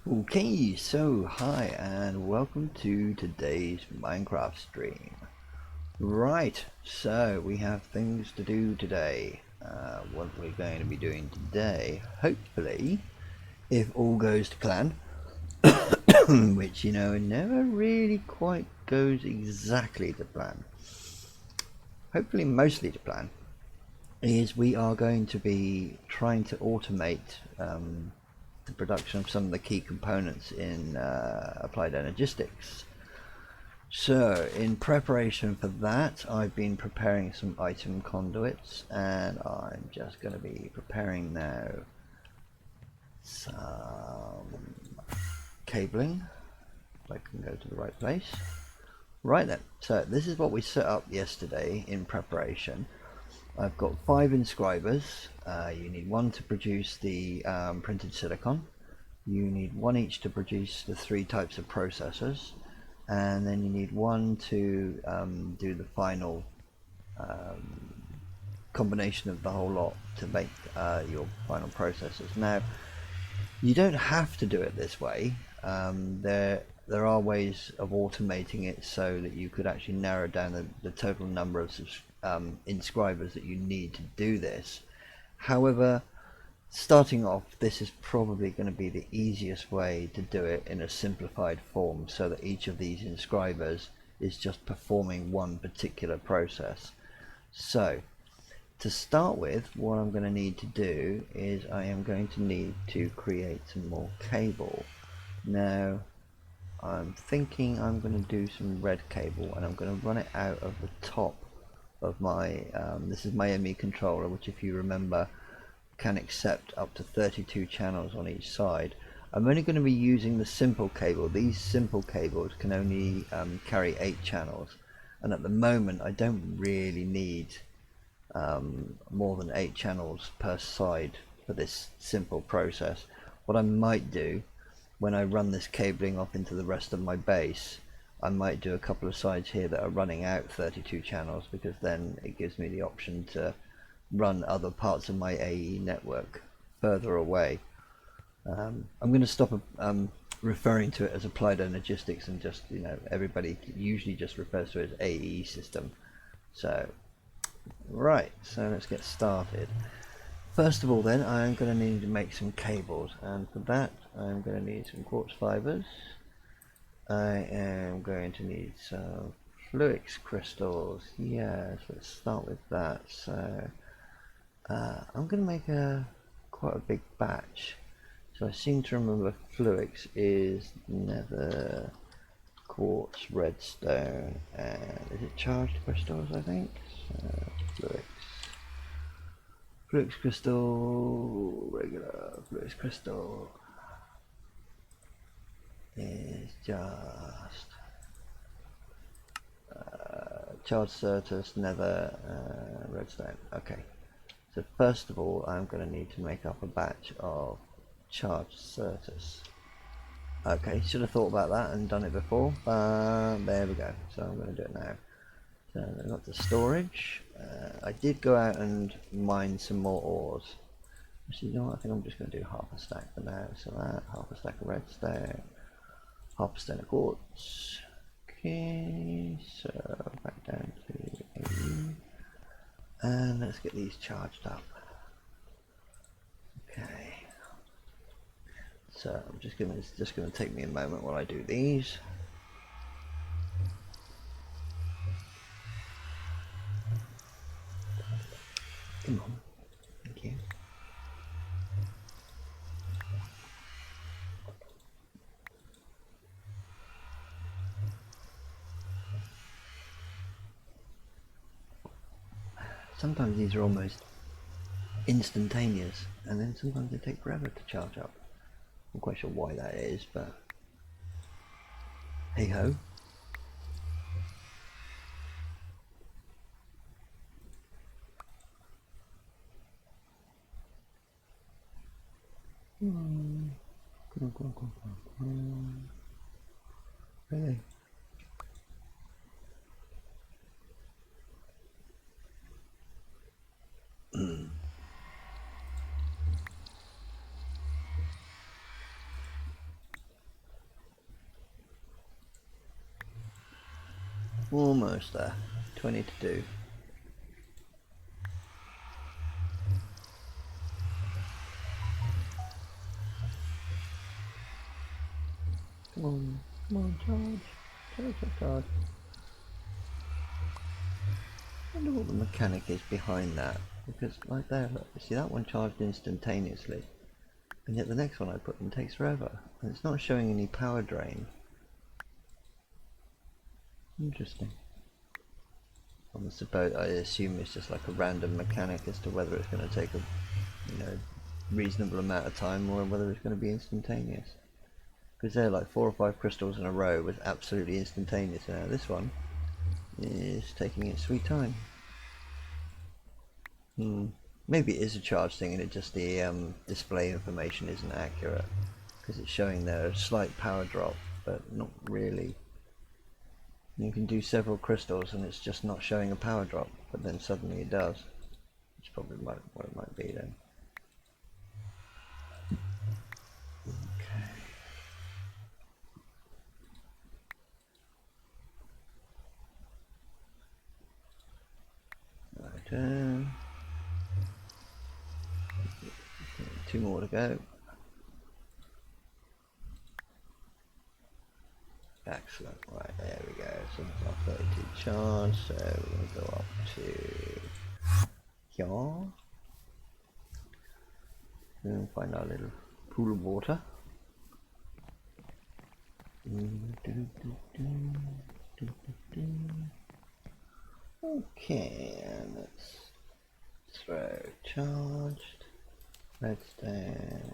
Okay, so hi and welcome to today's Minecraft stream. Right, so we have things to do today. What we're going to be doing today, hopefully, if all goes to plan, which never really quite goes exactly to plan. Hopefully, mostly to plan, is we are going to be trying to automate the production of some of the key components in applied energistics. So, in preparation for that, I've been preparing some item conduits, and I'm just going to be preparing now some cabling, if I can go to the right place. Right then, so this is what we set up yesterday in preparation. I've got 5 inscribers. You need 1 to produce the printed silicon. You need 1 each to produce the 3 types of processors. And then you need 1 to do the final combination of the whole lot to make your final processors. Now, you don't have to do it this way. There are ways of automating it so that you could actually narrow down the total number of inscribers that you need to do this. However, starting off, this is probably going to be the easiest way to do it in a simplified form so that each of these inscribers is just performing one particular process. So, to start with, what I'm going to need to do is I am going to need to create some more cable. Now, I'm thinking I'm going to do some red cable, and I'm going to run it out of the top of my, this is my ME controller, which, if you remember, can accept up to 32 channels on each side. I'm only going to be using the simple cable. These simple cables can only carry 8 channels, and at the moment I don't really need more than 8 channels per side for this simple process. What I might do when I run this cabling off into the rest of my base, I might do a couple of sides here that are running out 32 channels, because then it gives me the option to run other parts of my AE network further away. I'm going to stop referring to it as applied energistics, and just, everybody usually just refers to it as AE system. So, right, so let's get started. First of all then, I'm going to need to make some cables, and for that I'm going to need some quartz fibers. I am going to need some fluix crystals. Yes, let's start with that. So I'm going to make quite a big batch. So I seem to remember fluix is nether, quartz, redstone, and is it charged crystals, I think? So fluix crystal, regular fluix crystal is just charged certus, nether, redstone. Okay. So first of all, I'm going to need to make up a batch of charged certus. Okay, should have thought about that and done it before. There we go. So I'm going to do it now. So I got the storage. I did go out and mine some more ores. Actually, you know what? I think I'm just going to do half a stack for now. So that, half a stack of redstone, half a stack of quartz. Okay, so back down to 80. And let's get these charged up. Okay. So I'm it's just gonna take me a moment while I do these. Come on. Thank you. Sometimes these are almost instantaneous, and then sometimes they take forever to charge up. I'm not quite sure why that is, but hey ho. Really? Almost there. 20 to do. Come on, charge. Charge. I wonder what the mechanic is behind that. Because right there, look, see that one charged instantaneously. And yet the next one I put in takes forever. And it's not showing any power drain. Interesting. I assume it's just like a random mechanic as to whether it's going to take a reasonable amount of time or whether it's going to be instantaneous. Because they're like 4 or 5 crystals in a row was absolutely instantaneous. Now this one is taking its sweet time. Maybe it is a charge thing and it just the display information isn't accurate because it's showing there a slight power drop, but not really. You can do several crystals and it's just not showing a power drop, but then suddenly it does. Which probably what it might be then. Okay. Right. 2 more to go. Excellent. Right, there we go. So it's our 32 charge, so we're going to go up to here. And find our little pool of water. Okay, and let's throw charged. Redstone.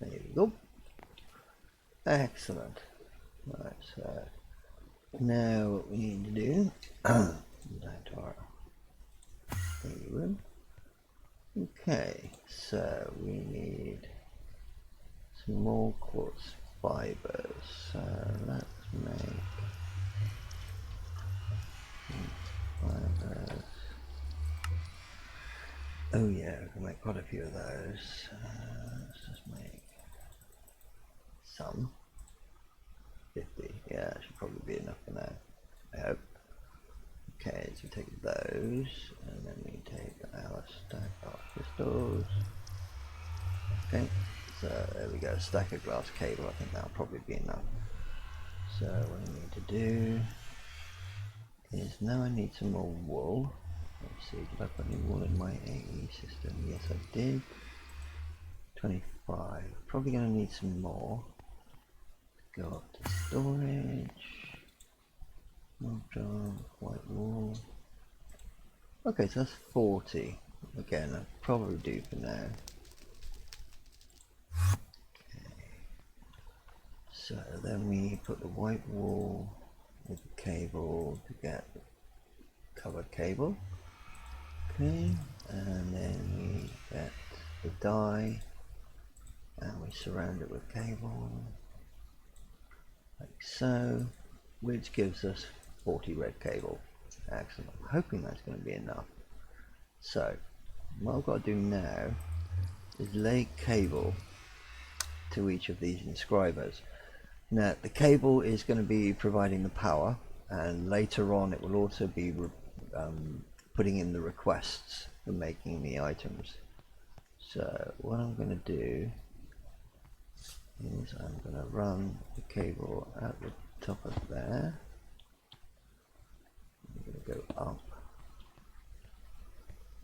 There we go. Excellent. Right, so now what we need to do back to our thingy room. Okay, so we need some more quartz fibers. So let's make fibers. Oh yeah, we can make quite a few of those. Let's just make some. 50, yeah, that should probably be enough for now, I hope. Okay, so we take those, and then we take our stack of crystals. Okay, so there we go, a stack of glass cable, I think that'll probably be enough. So what I need to do is, now I need some more wool. Let's see, did I put any wool in my AE system? Yes I did. 25, probably going to need some more. Go up to storage, white wool. Okay, so that's 40. Again, I'll probably do for now. Okay. So then we put the white wool with the cable to get covered cable. Okay, and then we get the dye and we surround it with cable. Like so, which gives us 40 red cable. Excellent. I'm hoping that's going to be enough. So, what I've got to do now is lay cable to each of these inscribers. Now, the cable is going to be providing the power, and later on it will also be putting in the requests for making the items. So, what I'm going to do is I'm going to run the cable at the top of there. I'm going to go up.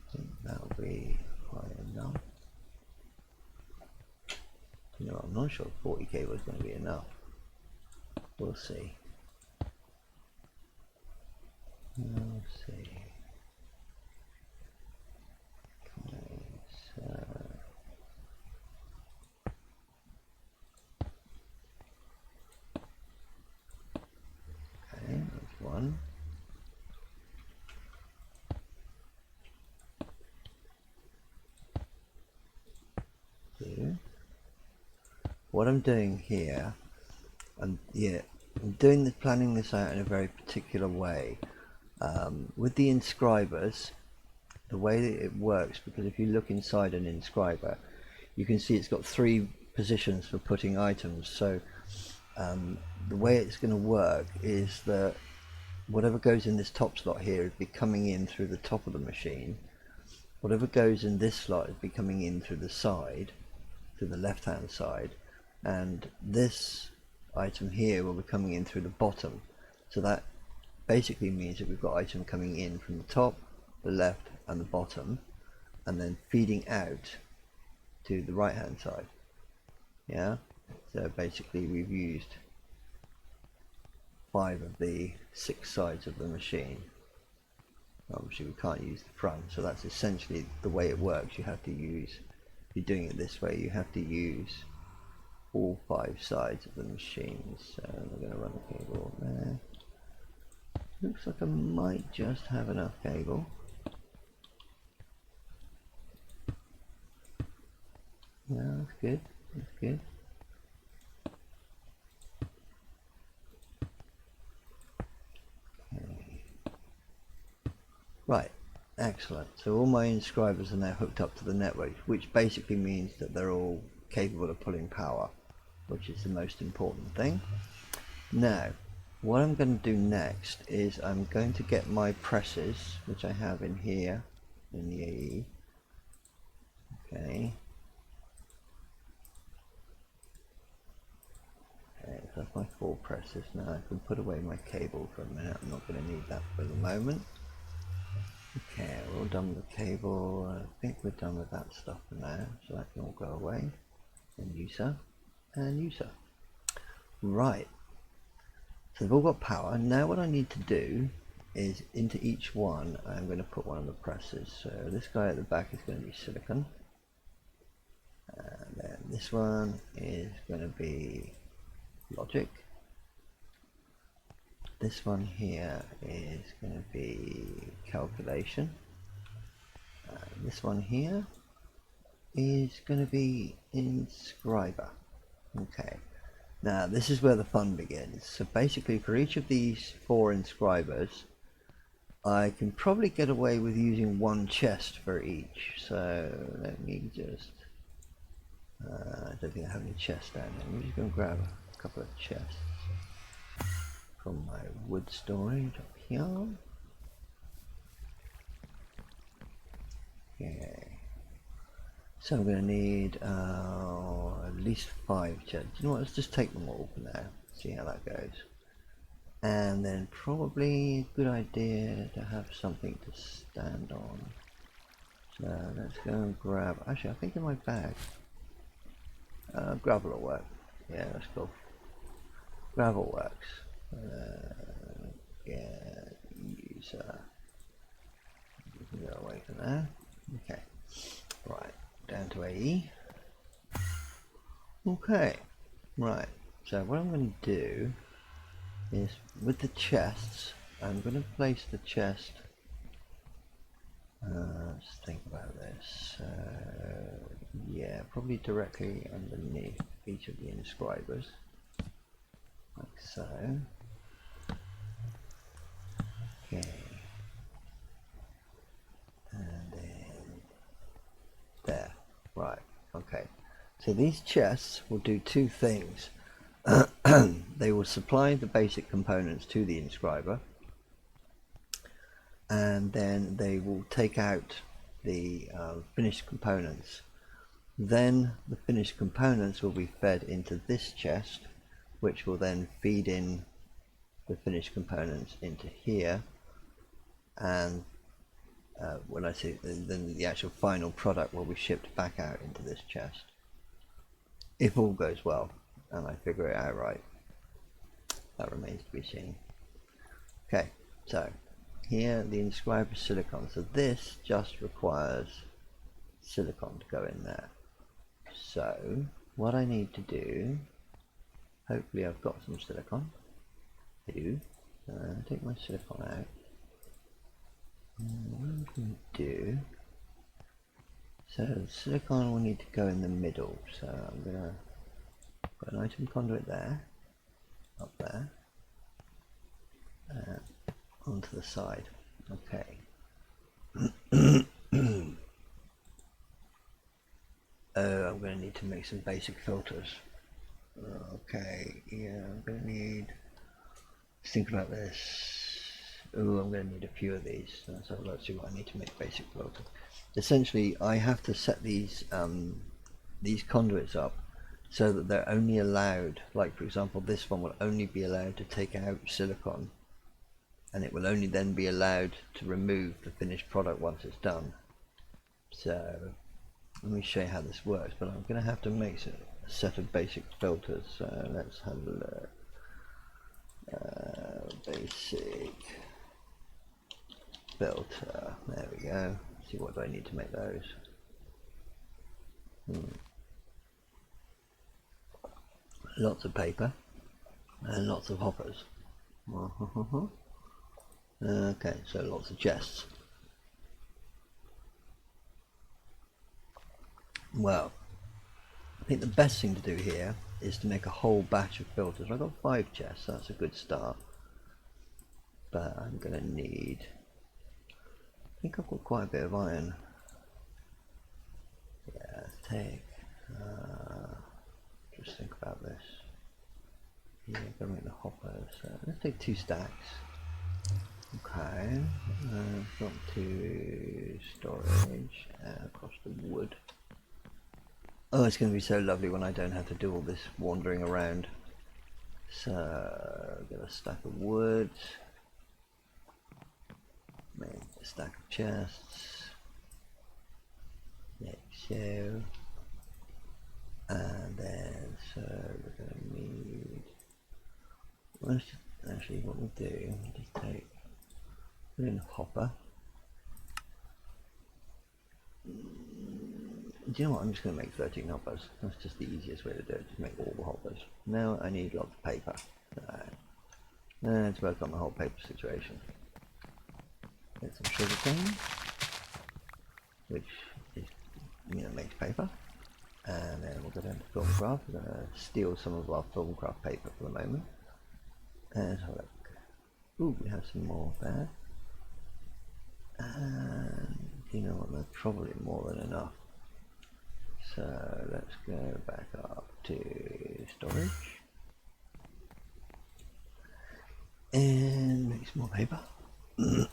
I think that'll be high enough. You know, I'm not sure 40 cable is going to be enough. We'll see. We'll see. Okay, so that's one. Two. What I'm doing here, I'm planning this out in a very particular way. With the inscribers, the way that it works, because if you look inside an inscriber, you can see it's got 3 positions for putting items. So the way it's going to work is that whatever goes in this top slot here is be coming in through the top of the machine. Whatever goes in this slot is be coming in through the side, through the left hand side, and this item here will be coming in through the bottom. So that basically means that we've got item coming in from the top, the left and the bottom, and then feeding out to the right hand side. Yeah, so basically we've used 5 of the 6 sides of the machine. Obviously we can't use the front, so that's essentially the way it works. You have to use, if you're doing it this way, you have to use all 5 sides of the machine. So we're going to run the cable there. Looks like I might just have enough cable. Yeah, that's good. That's good. Okay. Right, excellent. So all my inscribers are now hooked up to the network, which basically means that they're all capable of pulling power, which is the most important thing. Now, what I'm going to do next is I'm going to get my presses, which I have in here in the AE. Okay. Okay, so that's my 4 presses. Now I can put away my cable for a minute. I'm not going to need that for the moment. Okay, we're all done with the cable. I think we're done with that stuff for now, so that can all go away. And user, and user. Right. So they've all got power. Now what I need to do is into each one I'm going to put one of the presses. So this guy at the back is going to be silicon. And then this one is going to be logic. This one here is going to be calculation. This one here is going to be inscriber. Okay. Now this is where the fun begins. So basically for each of these 4 inscribers I can probably get away with using 1 chest for each. So let me just I don't think I have any chests down there. I'm just going to grab a couple of chests from my wood storage up here. Okay. So I'm going to need at least 5 chests. You know what, let's just take them all for now, see how that goes. And then probably a good idea to have something to stand on. So let's go and grab, actually I think in my bag, gravel will work. Yeah, that's cool. Gravel works. Get user. You can go away from there. Okay. Right. Down to AE. Okay, right, so what I'm going to do is with the chests, I'm going to place the chest, let's think about this, yeah, probably directly underneath each of the inscribers, like so. Okay, and then there. Right, okay. So these chests will do 2 things. They will supply the basic components to the inscriber, and then they will take out the finished components. Then the finished components will be fed into this chest, which will then feed in the finished components into here, and when I say then the actual final product will be shipped back out into this chest, if all goes well and I figure it out right. That remains to be seen. Okay, so here the inscriber silicon, so this just requires silicon to go in there. So what I need to do, hopefully I've got some silicon. I do. Take my silicon out. What I'm going to do, so the silicon will need to go in the middle, so I'm going to put an item conduit there, up there, onto the side. Okay. I'm going to need to make some basic filters. Okay, yeah, I'm going to need, let's think about this. Ooh, I'm going to need a few of these. Let's have a look, see what I need to make basic filters. Essentially, I have to set these conduits up so that they're only allowed, like for example, this one will only be allowed to take out silicon, and it will only then be allowed to remove the finished product once it's done. So let me show you how this works, but I'm going to have to make a set of basic filters. So let's have a look. Basic filter, there we go. See, what do I need to make those? Lots of paper and lots of hoppers. Okay, so lots of chests. Well, I think the best thing to do here is to make a whole batch of filters. I've got 5 chests, so that's a good start. But I'm going to need, I think I've got quite a bit of iron. Yeah, let's take, just think about this. Yeah, gotta make the hoppers. So let's take 2 stacks. Okay, got to storage, across the wood. Oh, it's going to be so lovely when I don't have to do all this wandering around. So, get a stack of wood, make a stack of chests, like so, and then, so we're going to need, let's just, actually what we'll do, just take, put in a hopper. Do you know what, I'm just going to make 13 hoppers. That's just the easiest way to do it, just make all the hoppers. Now I need lots of paper. Let's work on the whole paper situation. Get some sugar cane, which is, makes paper. And then we'll go down to film craft. We're going to steal some of our film craft paper for the moment. And have a look. Ooh, we have some more there. And you know what, that's probably more than enough. So let's go back up to storage and make some more paper. Okay,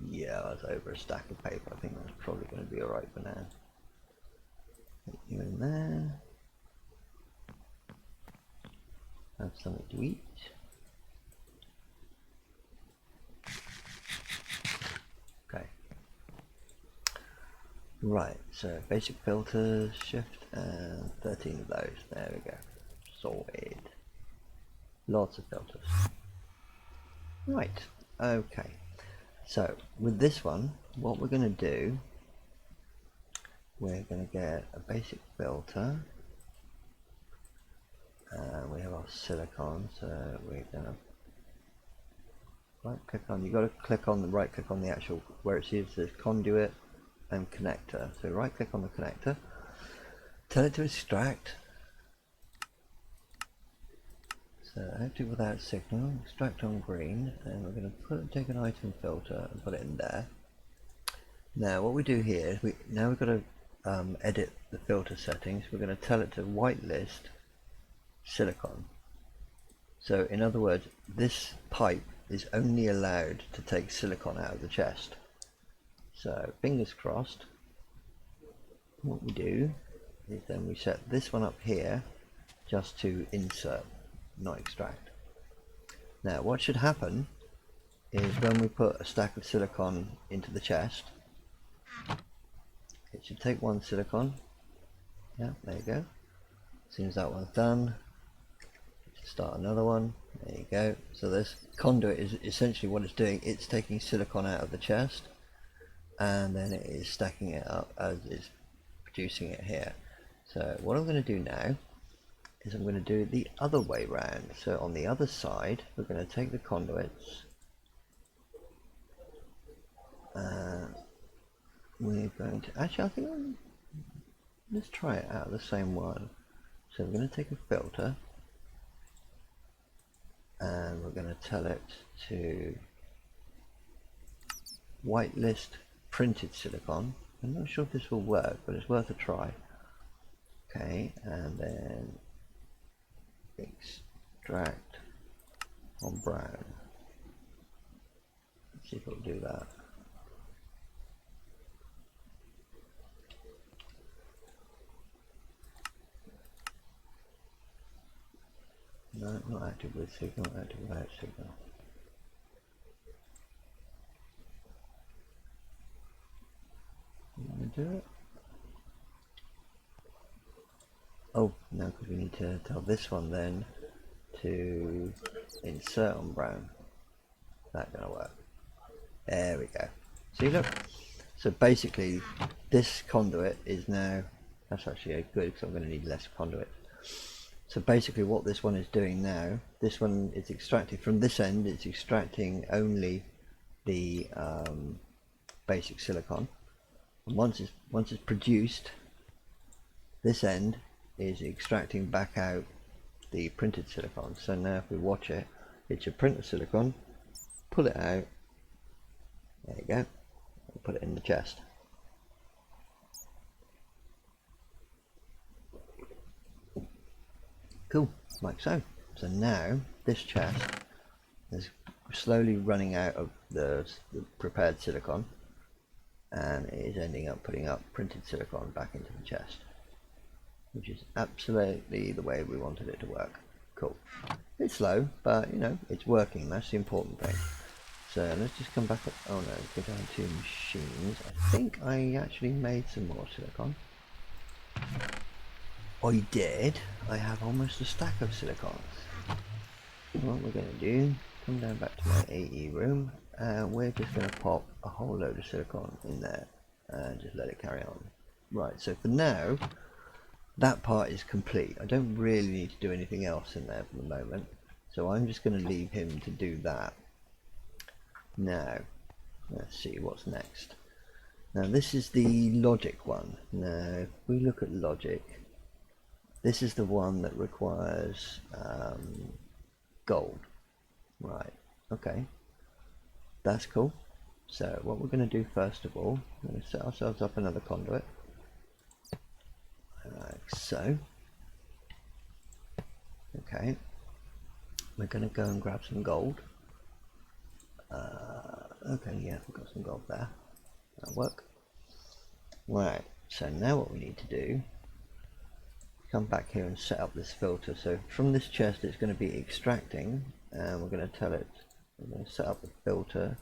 yeah, that's over a stack of paper. I think that's probably going to be alright for now. Put you in there. Have something to eat. Okay. Right, so basic filters, shift, and 13 of those. There we go. Sorted. Lots of filters. Right, okay. So with this one, what we're going to do, we're going to get a basic filter. We have our silicon, so we're going to right click on, you've got to click on the right click on the actual, where it says conduit and connector. So right click on the connector, tell it to extract. So active without signal, extract on green, and we're going to take an item filter and put it in there. Now what we do here is we've got to edit the filter settings. We're going to tell it to whitelist silicon. So in other words, this pipe is only allowed to take silicon out of the chest. So fingers crossed. What we do is then we set this one up here just to insert, not extract. Now what should happen is when we put a stack of silicon into the chest, it should take 1 silicon. Yeah, there you go. As soon as that one's done, start another one. There you go. So this conduit is essentially what it's doing. It's taking silicon out of the chest and then it is stacking it up as it's producing it here. So what I'm going to do now is I'm going to do it the other way round. So on the other side, we're going to take the conduits. We're going to actually, I think let's try it out the same one. So we're going to take a filter and we're going to tell it to whitelist printed silicon. I'm not sure if this will work, but it's worth a try. Okay, and then extract on brown. Let's see if it'll do that. No, not active with signal, active without signal. You want to do it? Oh, no, because we need to tell this one then to insert on brown. That's gonna work. There we go. See, look. So basically, this conduit is now. That's actually good because I'm going to need less conduit. So basically, what this one is doing now, this one is extracting from this end. It's extracting only the basic silicon. And once it's produced, this end is extracting back out the printed silicon. So now, if we watch it, it's your printed silicon. Pull it out. There you go. Put it in the chest. Cool, like so. So now this chest is slowly running out of the prepared silicon, and it is ending up putting up printed silicon back into the chest, which is absolutely the way we wanted it to work. Cool. It's slow, but you know, it's working. That's the important thing. So let's just come back up. Oh no, go down to machines. I think I actually made some more silicon. I did. I have almost a stack of silicons. What we're going to do, come down back to my AE room, and we're just going to pop a whole load of silicon in there and just let it carry on. Right, so for now, that part is complete. I don't really need to do anything else in there for the moment, so I'm just going to leave him to do that. Now, let's see what's next. Now this is the logic one. Now, if we look at logic, this is the one that requires gold. Right, okay. That's cool. So what we're going to do first of all, we're going to set ourselves up another conduit. Like so. Okay. We're going to go and grab some gold. Okay, yeah, we've got some gold there. That'll work. Right, so now what we need to do, come back here and set up this filter. So from this chest it's going to be extracting, and we're going to tell it, we're going to set up the filter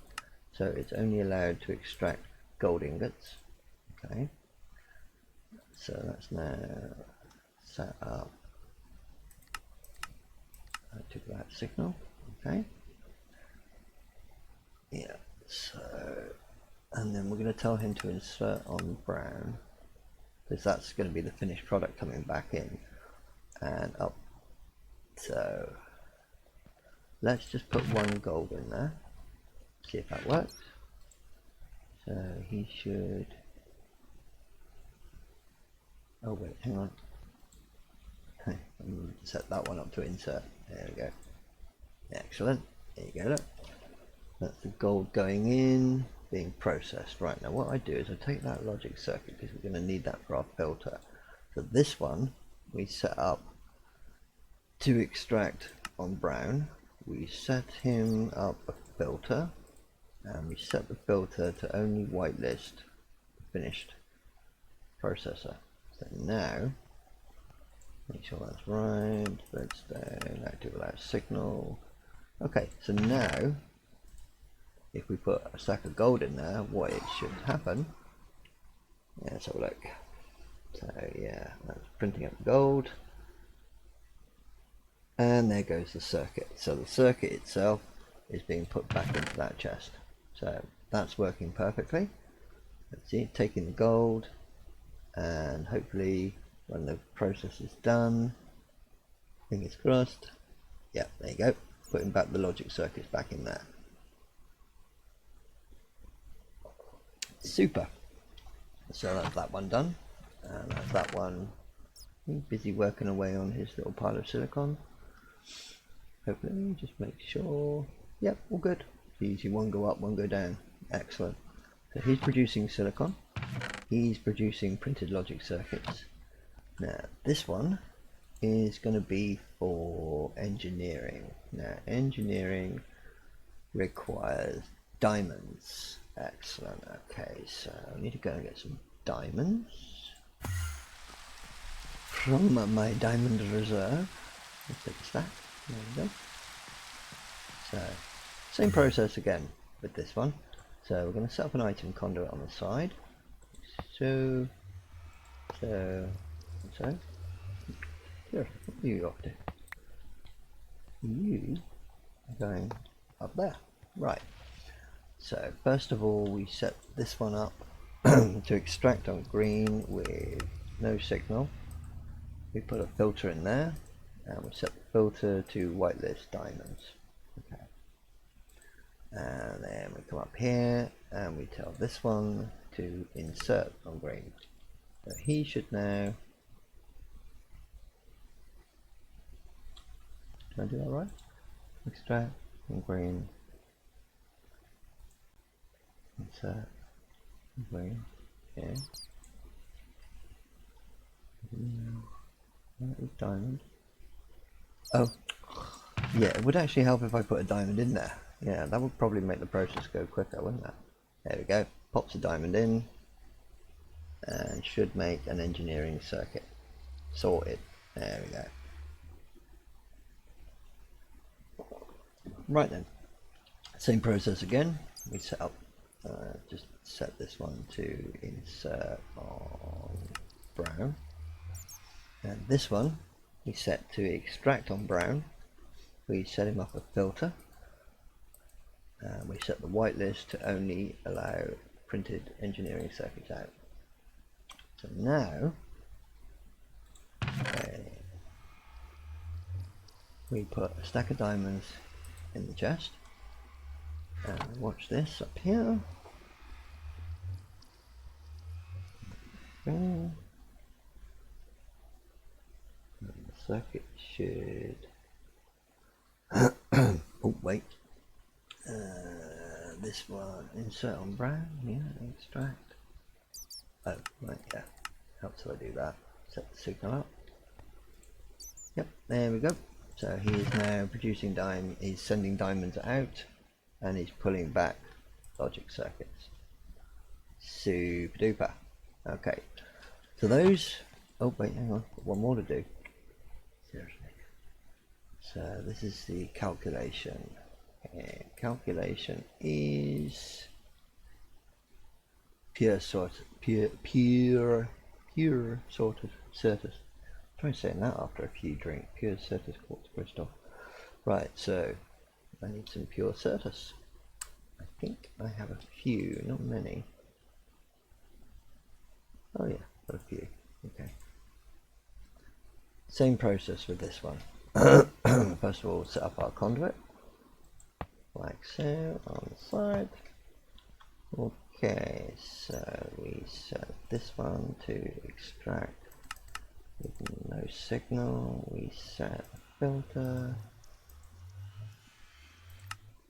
so it's only allowed to extract gold ingots. Okay, so that's now set up. I took that signal. Okay, yeah, so, and then we're going to tell him to insert on brown, because that's going to be the finished product coming back in and up. So let's just put one gold in there, see if that works. So he should, oh wait, hang on, I'm going to set that one up to insert. There we go. Excellent. There you go, look. That's the gold going in, being processed. Right, now what I do is I take that logic circuit, because we're going to need that for our filter. So this one we set up to extract on brown. We set him up a filter, and we set the filter to only whitelist finished processor. So now, make sure that's right, redstone, active allow signal. Okay, so now if we put a stack of gold in there, what it should happen, yeah, let's have a look. So yeah, that's printing up gold, and there goes the circuit. So the circuit itself is being put back into that chest. So that's working perfectly. Let's see, taking the gold, and hopefully when the process is done, fingers crossed, yeah, there you go, putting back the logic circuits back in there. Super. So that's that one done, and that's that one. He's busy working away on his little pile of silicon. Hopefully, just make sure. Yep, all good. Easy, one go up, one go down. Excellent. So he's producing silicon. he's producing printed logic circuits. Now this one is going to be for engineering. Now engineering requires diamonds. Excellent. Okay, so I need to go and get some diamonds from my diamond reserve. Let's take that. There we go. So same process again with this one. So we're going to set up an item conduit on the side. So here, what are you up to? You are going up there. Right. So first of all, we set this one up to extract on green with no signal. We put a filter in there, and we set the filter to whitelist diamonds. Okay. And then we come up here, and we tell this one to insert on green. So he should now. Did I do that right? Extract on green. Insert on green. Okay. That is diamond. Oh, yeah, it would actually help if I put a diamond in there. Yeah, that would probably make the process go quicker, wouldn't it? There we go. Pops a diamond in, and should make an engineering circuit. Sorted. There we go. Right then. Same process again. We set up. Just set this one to insert on brown. And this one we set to extract on brown. We set him up a filter, and we set the whitelist to only allow printed engineering circuits out. So now we put a stack of diamonds in the chest, and watch this up here. The circuit should oh wait, this one, insert on brown, yeah, extract. Oh right, yeah, helps if I do that. Set the signal up. Yep, there we go. So he is now producing he's sending diamonds out, and he's pulling back logic circuits. Super duper. Okay, so those, oh wait, hang on, got one more to do. Seriously. So this is the calculation. And calculation is pure sorted Certus. Try saying that after a few drinks. Pure Certus quartz crystal. Right, so I need some pure Certus. I think I have a few, not many. Oh yeah, got a few. Okay. Same process with this one. First of all, set up our conduit, like so, on the side. Okay, so we set this one to extract with no signal. We set a filter.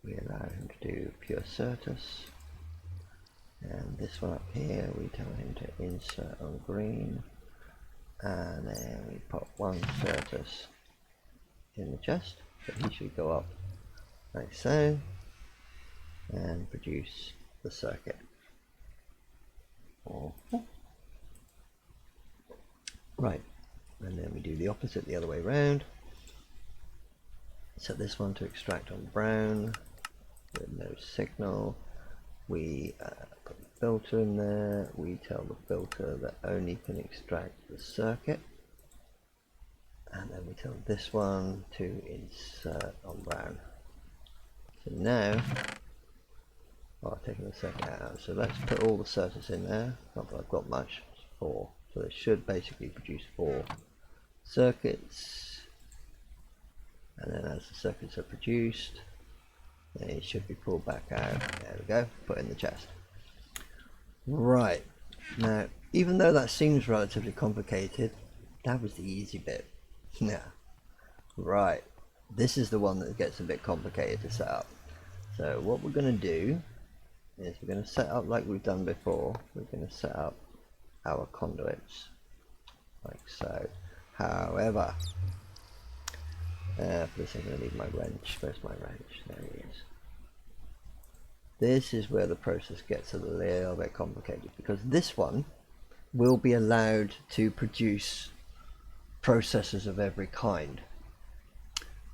We allow him to do pure Certus. And this one up here, we tell him to insert on green. And then we put one Certus in the chest, so he should go up like so, and produce the circuit. Right, and then we do the opposite the other way around. Set this one to extract on brown with no signal. We put the filter in there. We tell the filter that only can extract the circuit, and then we tell this one to insert on brown. So now, I've taken the circuit out, so let's put all the circuits in there. Not that I've got much, it's 4. So it should basically produce 4 circuits, and then as the circuits are produced, they should be pulled back out. There we go, put in the chest. Right, now even though that seems relatively complicated, that was the easy bit. Yeah. Right, this is the one that gets a bit complicated to set up. So what we're going to do is we're going to set up like we've done before. We're going to set up our conduits like so. However, for this I'm going to need my wrench. Where's my wrench? There he is. This is where the process gets a little bit complicated, because this one will be allowed to produce processors of every kind.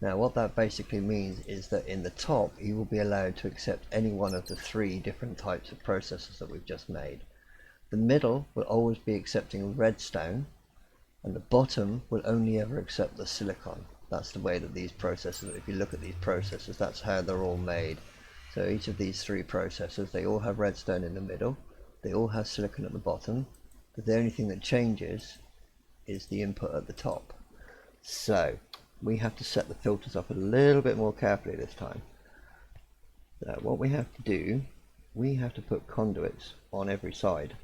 Now what that basically means is that in the top you will be allowed to accept any one of the 3 different types of processors that we've just made. The middle will always be accepting redstone, and the bottom will only ever accept the silicon. That's the way that these processors, if you look at these processors, that's how they're all made. So each of these 3 processors, they all have redstone in the middle, they all have silicon at the bottom, but the only thing that changes is the input at the top. So we have to set the filters up a little bit more carefully this time. So what we have to do, we have to put conduits on every side.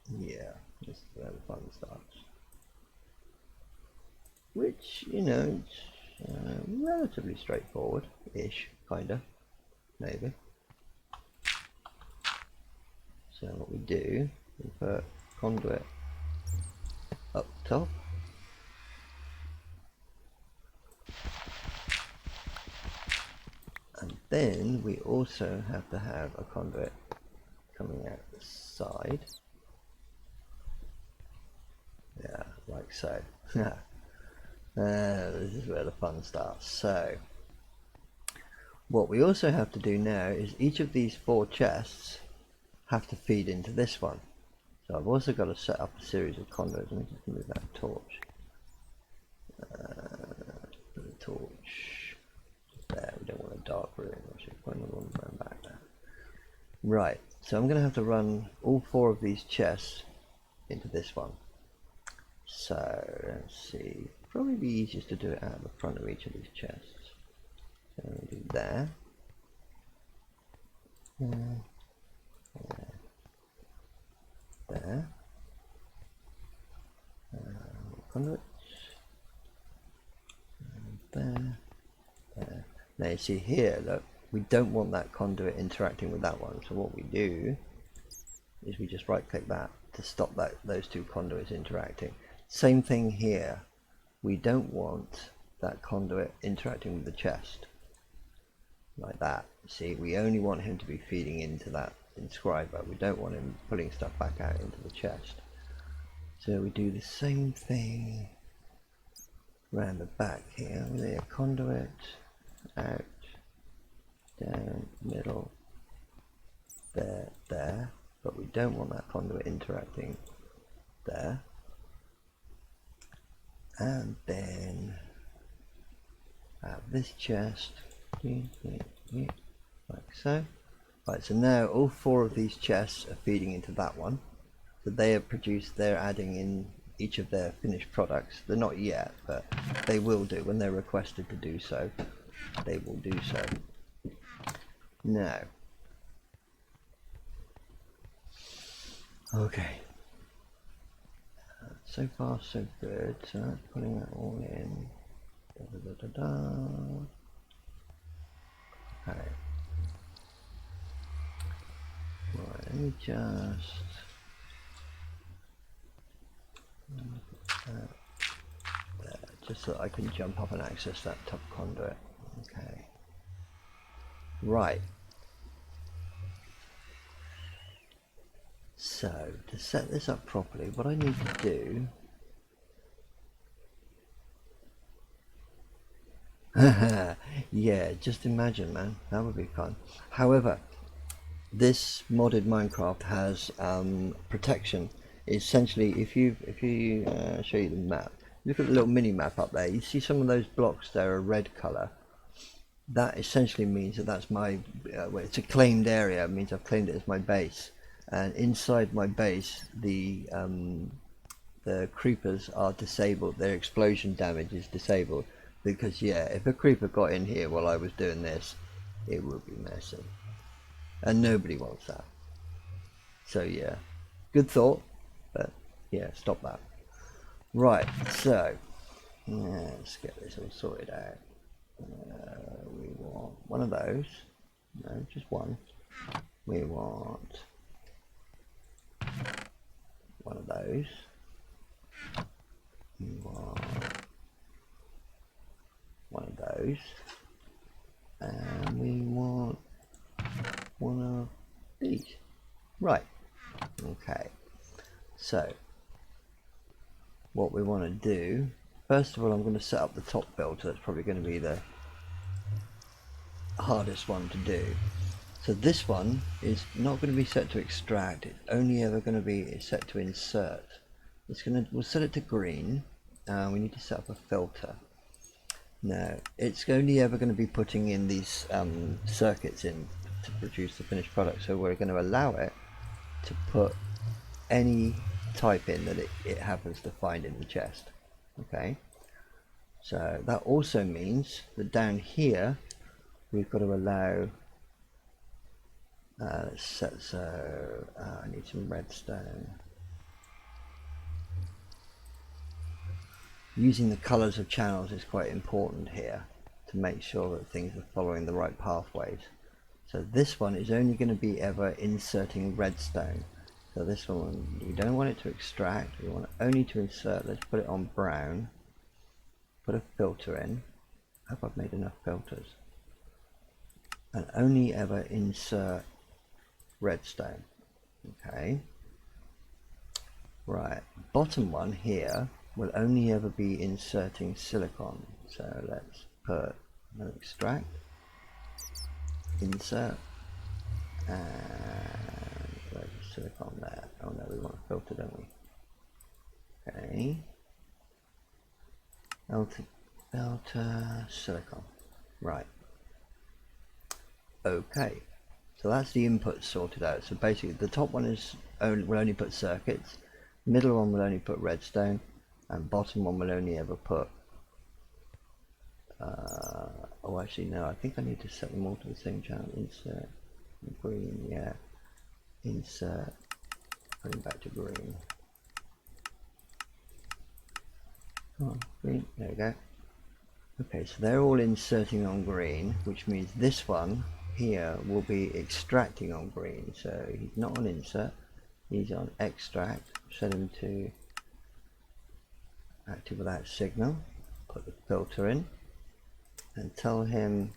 Yeah, this is where the fun starts. Which, you know, it's relatively straightforward-ish, kinda, maybe. So what we do, we put conduit up top. And then we also have to have a conduit coming out the side. Yeah, like so. This is where the fun starts. So what we also have to do now is each of these 4 chests have to feed into this one. So I've also got to set up a series of conduits. Let me just move that torch. Put the torch there. We don't want a dark room. Actually, put another one going back there. Right. So I'm going to have to run all 4 of these chests into this one. So let's see. Probably be easiest to do it out the front of each of these chests. So we'll do there. There. Conduits. There. There. Now you see here, look, we don't want that conduit interacting with that one. So what we do is we just right click that to stop those 2 conduits interacting. Same thing here. We don't want that conduit interacting with the chest. Like that. See, we only want him to be feeding into that inscriber. We don't want him pulling stuff back out into the chest. So we do the same thing around the back here. We lay a conduit out, down, middle, there, there. But we don't want that conduit interacting there. And then have this chest like so. Right, so now all 4 of these chests are feeding into that one. So they have produced, they're adding in each of their finished products. They're not yet, but they will do when they're requested to do so. They will do so. Now, okay. So far so good, so that's putting that all in. Okay. Right, let me just there, just so I can jump up and access that top conduit. Okay. Right. So to set this up properly, what I need to do yeah, just imagine, man, that would be fun. However, this modded Minecraft has protection. Essentially, if you show you the map, look at the little mini map up there. You see some of those blocks there are red color. That essentially means that that's my well, it's a claimed area. It means I've claimed it as my base, and inside my base the creepers are disabled. Their explosion damage is disabled, because yeah, if a creeper got in here while I was doing this, it would be messy, and nobody wants that. So yeah, good thought, but yeah, stop that. Right, so let's get this all sorted out. We want one of those. No, just one. We want one of those. We want one of those. And we want one of these. Right. Okay. So what we want to do, first of all, I'm going to set up the top filter. That's probably going to be the hardest one to do. So this one is not going to be set to extract. It's only ever going to be set to insert. We'll set it to green. We need to set up a filter. Now it's only ever going to be putting in these circuits in to produce the finished product. So we're going to allow it to put any type in that it happens to find in the chest. Okay. So that also means that down here we've got to allow. Let's set I need some redstone. Using the colors of channels is quite important here to make sure that things are following the right pathways. So this one is only going to be ever inserting redstone. So this one, we don't want it to extract, we want it only to insert. Let's put it on brown. Put a filter in. I hope I've made enough filters. And only ever insert redstone. Okay. Right. Bottom one here will only ever be inserting silicon. So let's put an extract, insert, and where's the silicon there? Oh no, we want a filter, don't we? Okay. Filter silicon. Right. Okay. So that's the input sorted out. So basically the top one will only put circuits, middle one will only put redstone, and bottom one will only ever put oh actually no, I think I need to set them all to the same channel. Insert green, yeah. Insert, putting back to green. Come on, green, there we go. Okay, so they're all inserting on green, which means this one here will be extracting on green. So he's not on insert, he's on extract. Set him to active without signal. Put the filter in and tell him,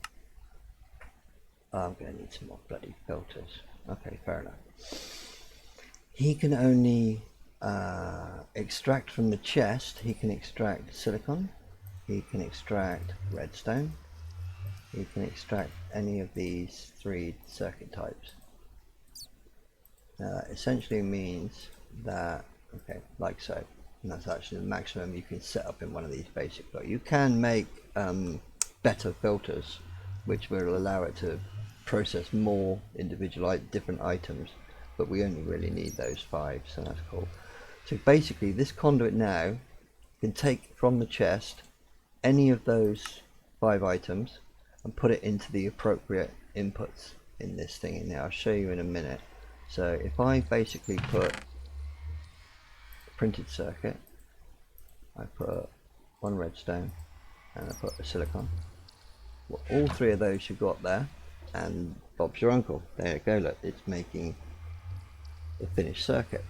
oh, I'm going to need some more bloody filters. Okay, fair enough. He can only extract from the chest. He can extract silicon, he can extract redstone, you can extract any of these 3 circuit types. Essentially means that, okay, like so, and that's actually the maximum you can set up in one of these basic blocks. You can make better filters which will allow it to process more individual different items, but we only really need those 5, so that's cool. So basically this conduit now can take from the chest any of those 5 items and put it into the appropriate inputs in this thing in there. I'll show you in a minute. So if I basically put a printed circuit, I put 1 redstone and I put a silicon, well, all 3 of those you've got there, and Bob's your uncle. There you go, look, it's making the finished circuit.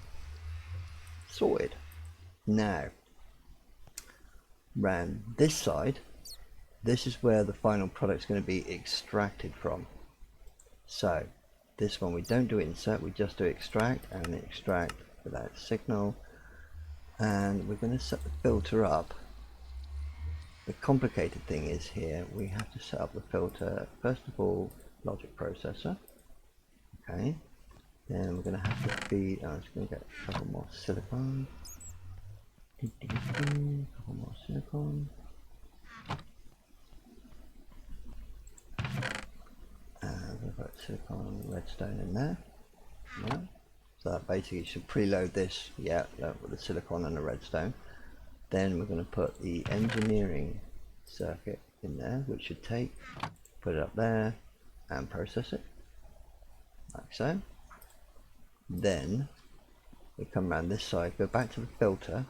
Sorted. Now round this side, this is where the final product is going to be extracted from. So this one we don't do insert, we just do extract, and extract without signal, and we're going to set the filter up. The complicated thing is here we have to set up the filter, first of all logic processor, okay, then we're going to have to feed, I'm just going to get a couple more silicon, couple more silicon, and we've got silicon redstone in there. Yeah. So that basically should preload this, yeah, with the silicon and the redstone. Then we're going to put the engineering circuit in there, which should take, put it up there and process it like so. Then we come around this side, go back to the filter,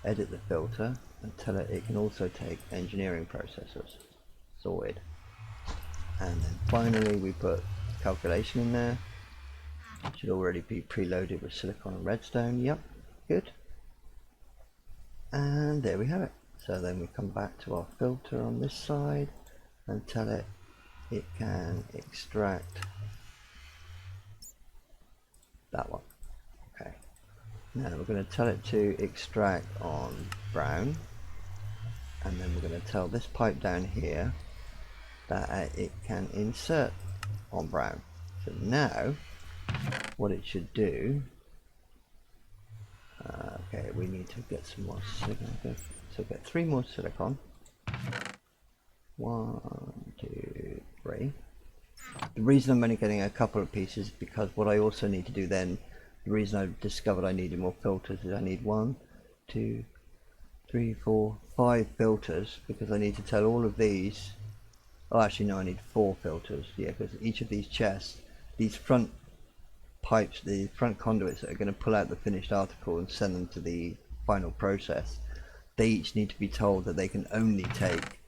edit the filter and tell it can also take engineering processors. Sorted. And then finally we put calculation in there. It should already be preloaded with silicon and redstone. Yep, good. And there we have it. So then we come back to our filter on this side and tell it can extract that one. Okay. Now we're going to tell it to extract on brown, and then we're going to tell this pipe down here that it can insert on brown. So now what it should do, okay, we need to get some more silicon. So get 3 more silicon. 1, 2, 3. The reason I'm only getting a couple of pieces is because what I also need to do then, the reason I discovered I needed more filters is I need 1, 2, 3, 4, 5 filters, because I need to tell all of these. Oh, actually no, I need 4 filters. Yeah, because each of these chests, these front pipes, the front conduits that are going to pull out the finished article and send them to the final process, they each need to be told that they can only take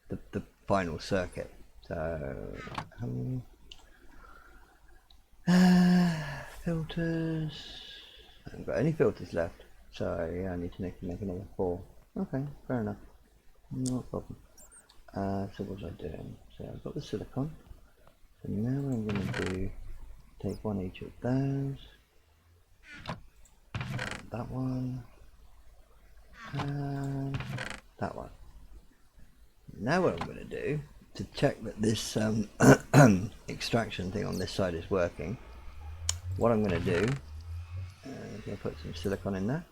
the final circuit. So filters, I haven't got any filters left, so yeah, I need to make another 4. Okay, fair enough, no problem. So what was I doing? So I've got the silicon, so now what I'm going to do, take 1 each of those, that one, and that one. Now what I'm going to do, to check that this extraction thing on this side is working, what I'm going to do, I'm going to put some silicon in there.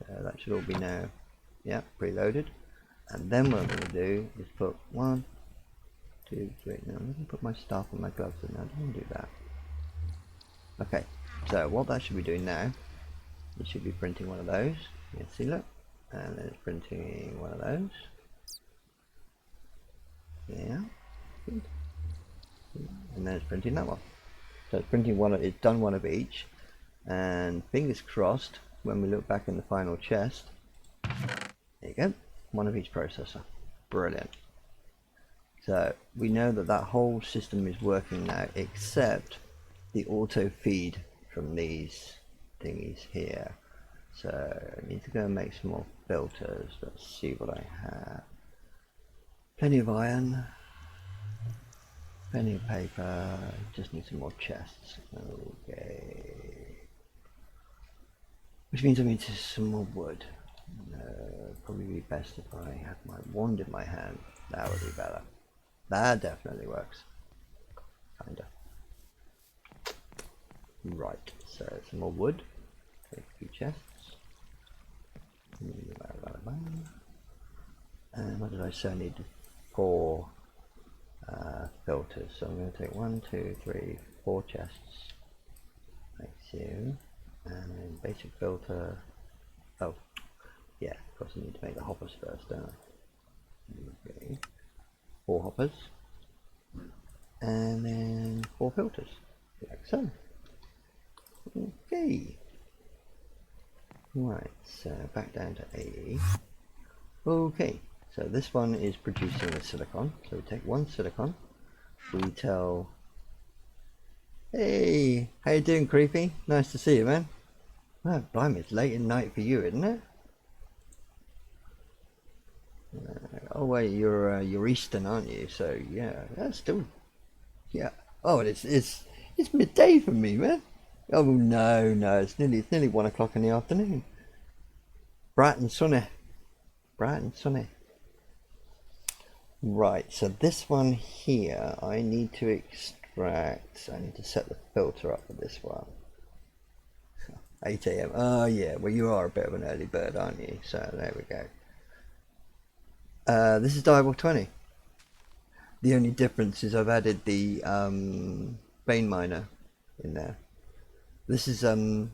That should all be now, yeah, preloaded. And then what I'm going to do is put 1, 2, 3. Now I'm going to put my staff and my gloves in. I don't want to do that. Okay, so what that should be doing now, it should be printing one of those. You see, look, and then it's printing one of those. Yeah, good. And then it's printing that one. So it's printing one. It's done one of each, and fingers crossed, when we look back in the final chest, there you go, one of each processor. Brilliant. So we know that that whole system is working now, except the auto feed from these thingies here. So I need to go and make some more filters. Let's see what I have. Plenty of iron, plenty of paper, just need some more chests. Okay. Which means I need some more wood. Probably be best if I had my wand in my hand. That would be better. That definitely works. Kinda. Right, so some more wood. Take a few chests. And what did I say? I need 4 filters. So I'm going to take 1, 2, 3, 4 chests. Like so. And then basic filter. Oh, yeah, of course I need to make the hoppers first, don't I? Okay. 4 hoppers. And then 4 filters. Like so. Okay. Right, so back down to AE. Okay, so this one is producing the silicon. So we take 1 silicon. We tell, hey, how you doing, Creepy? Nice to see you, man. Oh, blimey, it's late at night for you, isn't it? Oh wait, you're Eastern, aren't you? So yeah, that's still, yeah. Oh, and it's midday for me, man. Oh no, it's nearly 1 o'clock in the afternoon. Bright and sunny. Bright and sunny. Right, so this one here, I need to extract. I need to set the filter up for this one. 8 AM. Oh yeah, well you are a bit of an early bird, aren't you? So there we go. This is dial 20. The only difference is I've added the Bane Miner in there. This is on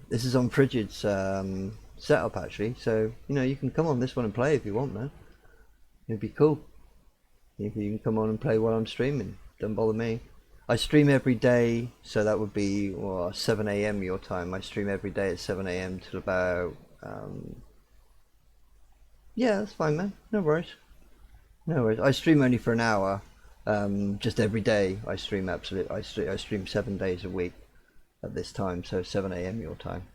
Frigid's setup actually, so you know you can come on this one and play if you want, man. It'd be cool. You can come on and play while I'm streaming. Don't bother me. I stream every day, so that would be 7 AM your time. I stream every day at 7 AM till about yeah, that's fine, man. No worries. No worries. I stream only for an hour. Just every day I stream I stream 7 days a week at this time, so 7 AM your time.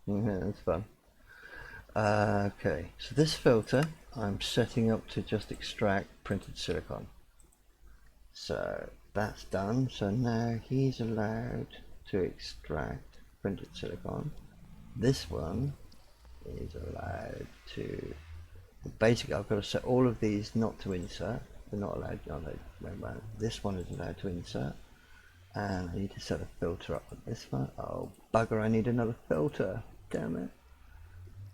Yeah, that's fun. Okay, so this filter I'm setting up to just extract printed silicon. So that's done. So now he's allowed to extract printed silicon. This one is allowed to, basically I've got to set all of these not to insert. They're not allowed, this one is allowed to insert. And I need to set a filter up on this one. Oh bugger, I need another filter. Damn it.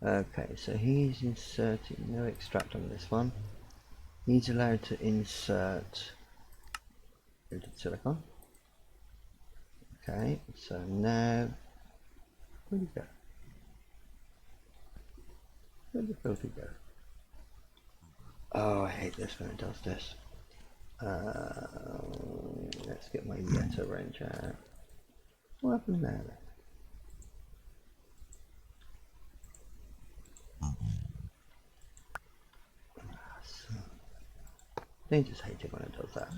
Okay, so he's inserting no extract on this one. He's allowed to insert printed silicon. Okay, so now where'd it go? Where'd the filter go? Oh, I hate this when it does this. Let's get my Yetta wrench out. What happened there? I just hate it when it does that.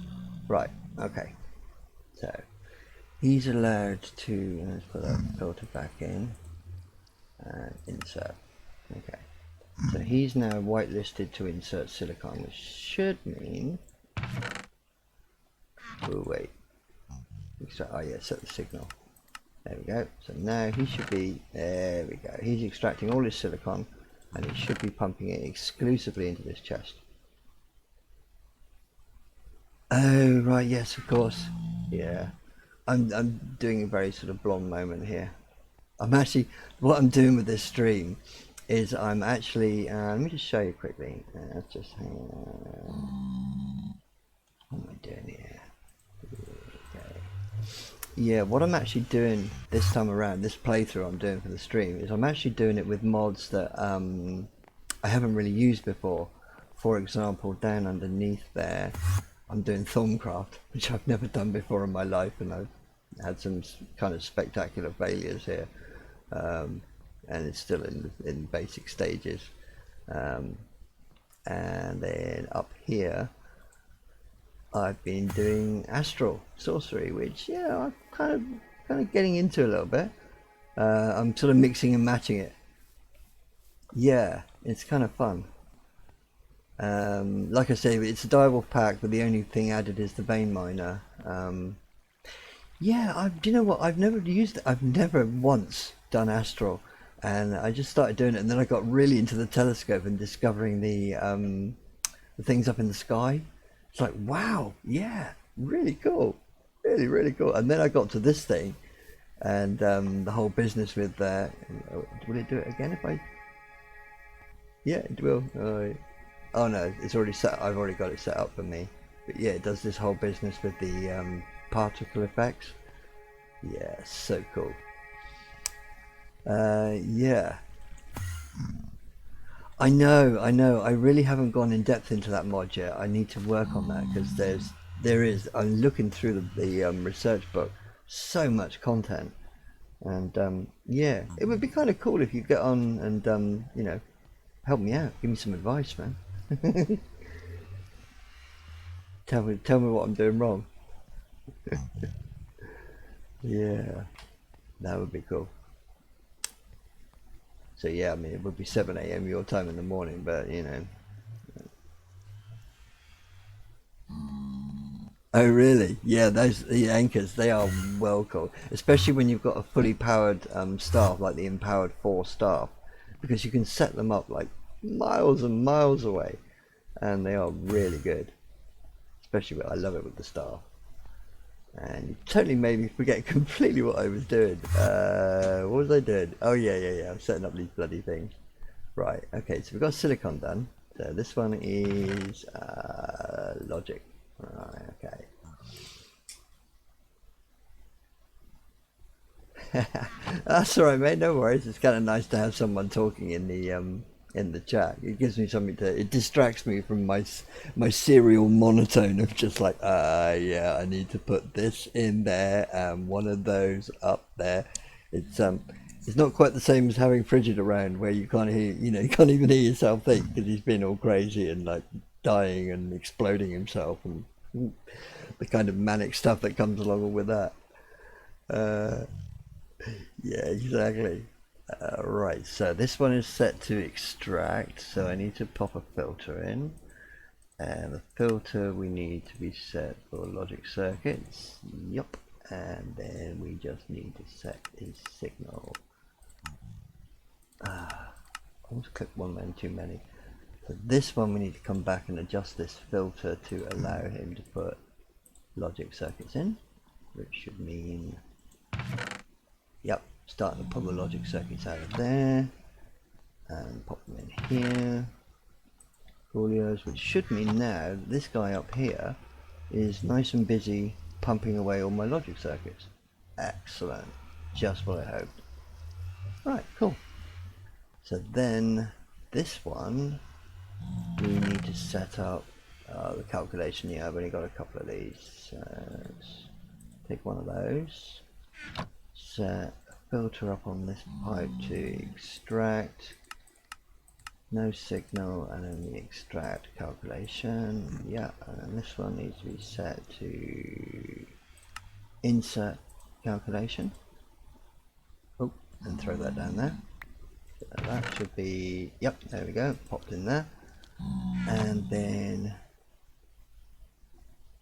Right, okay. So he's allowed to, let's put that filter back in and insert. Okay. So he's now whitelisted to insert silicon, which should mean, oh wait, oh yeah, set the signal. There we go. So now he should be, there we go. He's extracting all his silicon and he should be pumping it exclusively into this chest. Oh right, yes, of course. Yeah, I'm doing a very sort of blonde moment here. I'm actually, what I'm doing with this stream is I'm actually, let me just show you quickly. Let's just hang on. What am I doing here? Okay. Yeah, what I'm actually doing this time around, this playthrough I'm doing for the stream, is I'm actually doing it with mods that I haven't really used before. For example, down underneath there, I'm doing Thorncraft, which I've never done before in my life, and I've had some kind of spectacular failures here, and it's still in basic stages. And then up here, I've been doing Astral Sorcery, which I'm kind of getting into a little bit. I'm sort of mixing and matching it. Yeah, it's kind of fun. Like I say, it's a direwolf pack, but the only thing added is the vein miner. Yeah, do you know what? I've never used it. I've never once done Astral, and I just started doing it, and then I got really into the telescope and discovering the things up in the sky. It's like, wow, yeah, really cool, really, really cool. And then I got to this thing, and the whole business with will it do it again if I? Yeah, it will. Oh no, it's already set. I've already got it set up for me. But yeah, it does this whole business with the particle effects. Yeah, so cool. Yeah. I know. I really haven't gone in depth into that mod yet. I need to work on that because there is. I'm looking through the research book. So much content, and yeah, it would be kind of cool if you get on and help me out. Give me some advice, man. Tell me what I'm doing wrong. Yeah, that would be cool. So yeah, I mean it would be 7 a.m. your time in the morning, but Oh really? Yeah, the anchors, they are well cool, especially when you've got a fully powered staff like the Empowered 4 staff, because you can set them up like miles and miles away, and they are really good. Especially I love it with the staff. And you totally made me forget completely what I was doing. What was I doing? Oh yeah. I'm setting up these bloody things. Right. Okay. So we've got silicon done. So this one is logic. Right. Okay. That's all right, mate. No worries. It's kind of nice to have someone talking in the chat. It gives me something to. It distracts me from my serial monotone of just like, yeah, I need to put this in there and one of those up there. It's not quite the same as having Frigid around, where you can't hear, you can't even hear yourself think because he's been all crazy and like dying and exploding himself and the kind of manic stuff that comes along with that. Uh, yeah, exactly. Right, so this one is set to extract, so I need to pop a filter in. And the filter we need to be set for logic circuits. Yup. And then we just need to set his signal. I almost clicked one man too many. So this one we need to come back and adjust this filter to allow him to put logic circuits in, which should mean, yep, starting to pull the logic circuits out of there and pop them in here. Coolios, which should mean now this guy up here is nice and busy pumping away all my logic circuits. Excellent, just what I hoped. Right, cool. So then this one we need to set up the calculation. Yeah, I've only got a couple of these. Let's take one of those, set a filter up on this pipe to extract, no signal, and then the extract calculation. Yeah, and then this one needs to be set to insert calculation. Oh, and throw that down there. So that should be, yep, there we go, popped in there. And then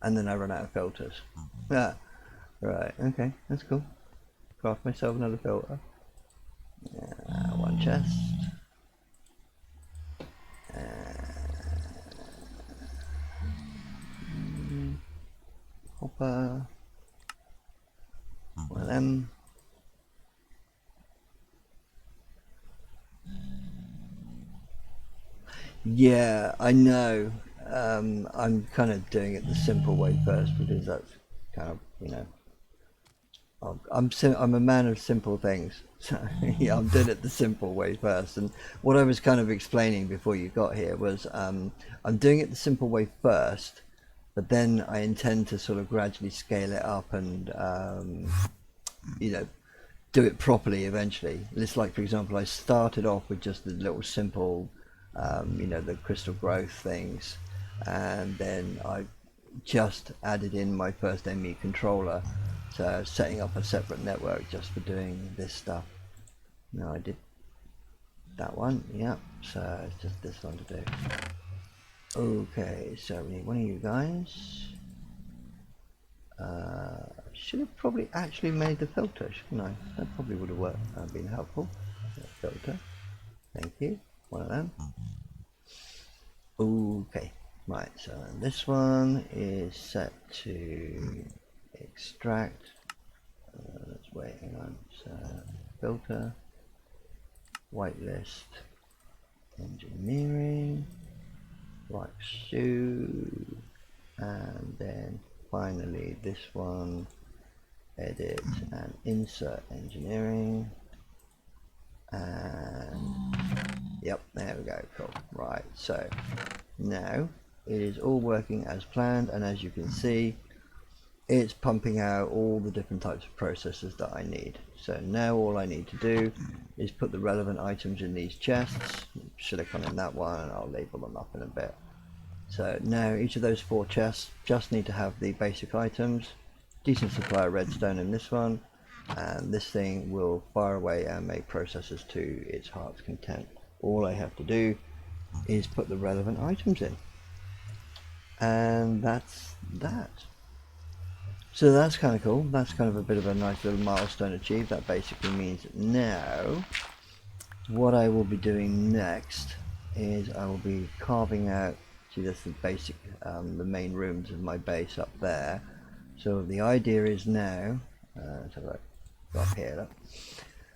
I run out of filters. Yeah, right, okay, that's cool. Craft myself another filter. One chest. Hopper. One of them. Yeah, I know. I'm kind of doing it the simple way first because that's kind of, you know, I'm a man of simple things. So yeah, I'm doing it the simple way first. And what I was kind of explaining before you got here was I'm doing it the simple way first, but then I intend to sort of gradually scale it up and you know, do it properly eventually. It's like, for example, I started off with just the little simple you know, the crystal growth things, and then I just added in my first ME controller, so setting up a separate network just for doing this stuff. No, I did that one, yeah, so it's just this one to do. Okay, so we need one of you guys. Should have probably actually made the filter, shouldn't I? That probably would have worked, been helpful. Filter, thank you, one of them. Okay, right, so this one is set to extract. Let's wait, hang on. So filter, whitelist, engineering, like shoe, and then finally this one, edit and insert engineering, and yep, there we go, cool. Right, so now it is all working as planned, and as you can see, it's pumping out all the different types of processors that I need. So now all I need to do is put the relevant items in these chests, silicon in that one, and I'll label them up in a bit. So now each of those 4 chests just need to have the basic items, decent supply of redstone in this one, and this thing will fire away and make processors to its heart's content. All I have to do is put the relevant items in, and that's that. So that's kind of cool. That's kind of a bit of a nice little milestone achieved. That basically means that now what I will be doing next is I will be carving out, see, that's the basic the main rooms of my base up there. So the idea is now, let's have a look up here, look.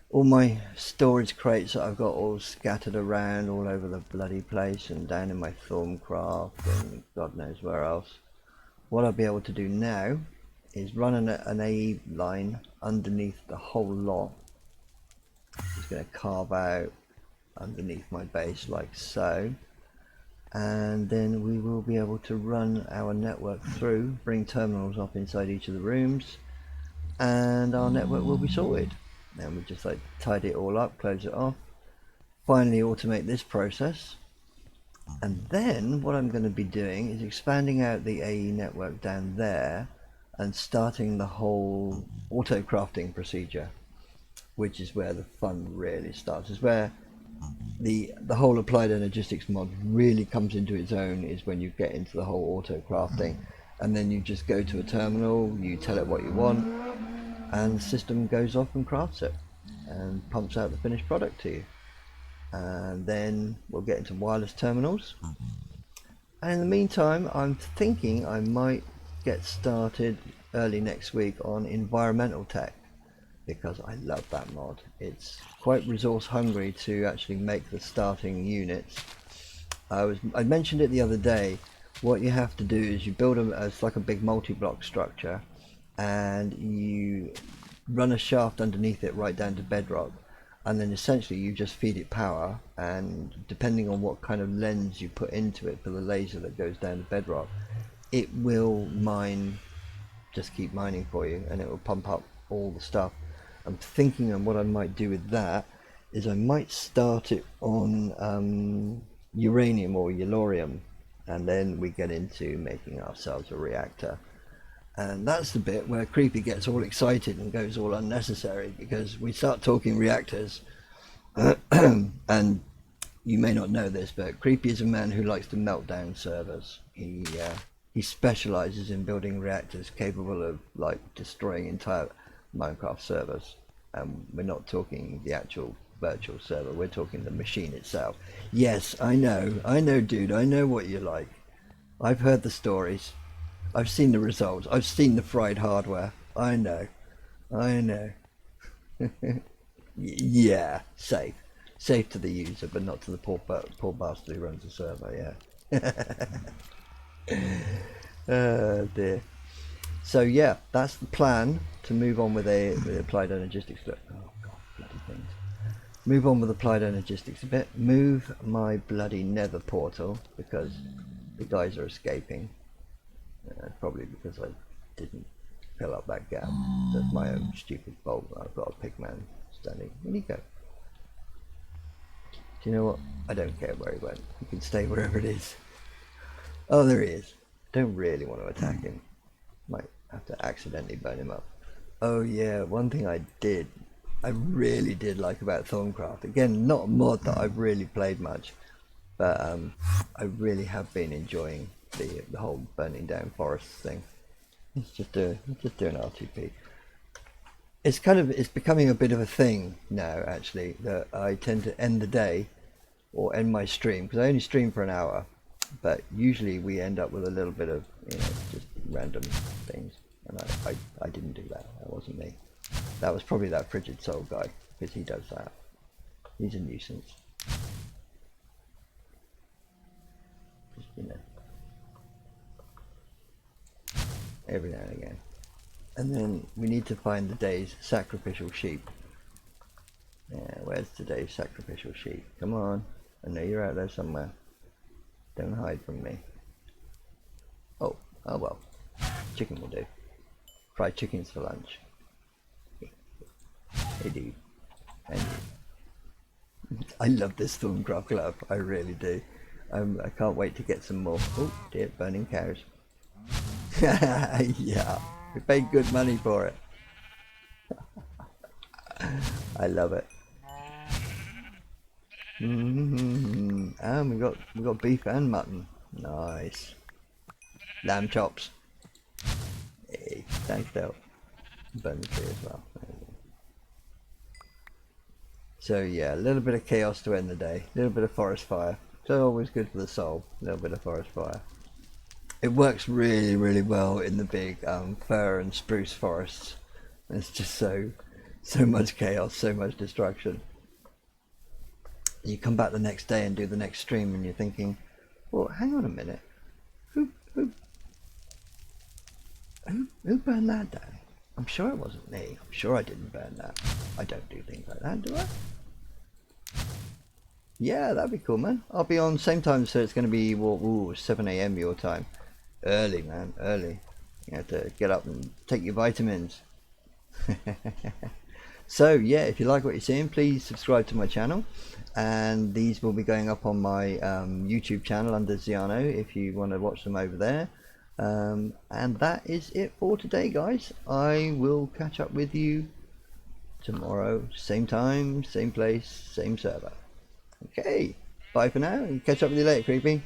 All my storage crates that I've got all scattered around all over the bloody place and down in my Thorncraft and God knows where else. What I'll be able to do now is run an AE line underneath the whole lot. Just going to carve out underneath my base like so, and then we will be able to run our network through, bring terminals up inside each of the rooms, and our network will be sorted. Then we just like tidy it all up, close it off, finally automate this process, and then what I'm going to be doing is expanding out the AE network down there and starting the whole auto crafting procedure. which is where the fun really starts. Is where the whole applied energistics mod really comes into its own, is when you get into the whole auto crafting, and then you just go to a terminal, you tell it what you want, and the system goes off and crafts it and pumps out the finished product to you. And then we'll get into wireless terminals. And in the meantime, I'm thinking I might get started early next week on environmental tech, because I love that mod. It's quite resource hungry to actually make the starting units. I mentioned it the other day. What you have to do is you build it's like a big multi-block structure, and you run a shaft underneath it right down to bedrock, and then essentially you just feed it power, and depending on what kind of lens you put into it for the laser that goes down to bedrock, it will mine, just keep mining for you, and it will pump up all the stuff. I'm thinking on what I might do with that is I might start it on uranium or yellorium, and then we get into making ourselves a reactor. And that's the bit where Creepy gets all excited and goes all unnecessary, because we start talking reactors. And you may not know this, but Creepy is a man who likes to melt down servers. He specializes in building reactors capable of like destroying entire Minecraft servers. And we're not talking the actual virtual server, we're talking the machine itself. Yes, I know, dude, I know what you like. I've heard the stories. I've seen the results. I've seen the fried hardware. I know. Yeah, safe to the user, but not to the poor bastard who runs the server. Yeah. Oh dear. So yeah, that's the plan, to move on with the applied energistics. Oh god, bloody things. Move on with applied energistics a bit. Move my bloody nether portal, because the guys are escaping. Probably because I didn't fill up that gap. That's my own stupid fault. I've got a pigman standing. Where'd he go? Do you know what? I don't care where he went. He can stay wherever it is. Oh, there he is. Don't really want to attack him. Might have to accidentally burn him up. Oh yeah, one thing I really did like about Thorncraft. Again, not a mod that I've really played much, but I really have been enjoying the whole burning down forests thing. Let's just do an RTP. It's becoming a bit of a thing now, actually, that I tend to end the day or end my stream, because I only stream for an hour, but usually we end up with a little bit of, just random things, and I didn't do that. That wasn't me. That was probably that Frigid Soul guy, because he does that. He's a nuisance. Just, every now and again. And then we need to find the day's sacrificial sheep. Yeah, where's today's sacrificial sheep? Come on, I know you're out there somewhere. Don't hide from me. Oh well. Chicken will do. Fried chickens for lunch. Hey dude. And you. I love this Thorncraft glove, I really do. I can't wait to get some more. Oh dear, burning cows. Yeah, we paid good money for it. I love it. And we got beef and mutton. Nice. Lamb chops. Hey, thanks, Del. Burn the tree as well. So yeah, a little bit of chaos to end the day. A little bit of forest fire. So always good for the soul. A little bit of forest fire. It works really, really well in the big fir and spruce forests. It's just so much chaos, so much destruction. You come back the next day and do the next stream, and you're thinking, well, hang on a minute, who burned that down? I'm sure it wasn't me. I'm sure I didn't burn that. I don't do things like that, do I? Yeah, that'd be cool, man. I'll be on same time, so it's going to be 7 AM your time. Early, man, early. You have to get up and take your vitamins. So yeah, if you like what you're seeing, please subscribe to my channel, and these will be going up on my YouTube channel under Zianno if you want to watch them over there. And that is it for today, guys. I will catch up with you tomorrow, same time, same place, same server. Okay, bye for now, and catch up with you later, creepy.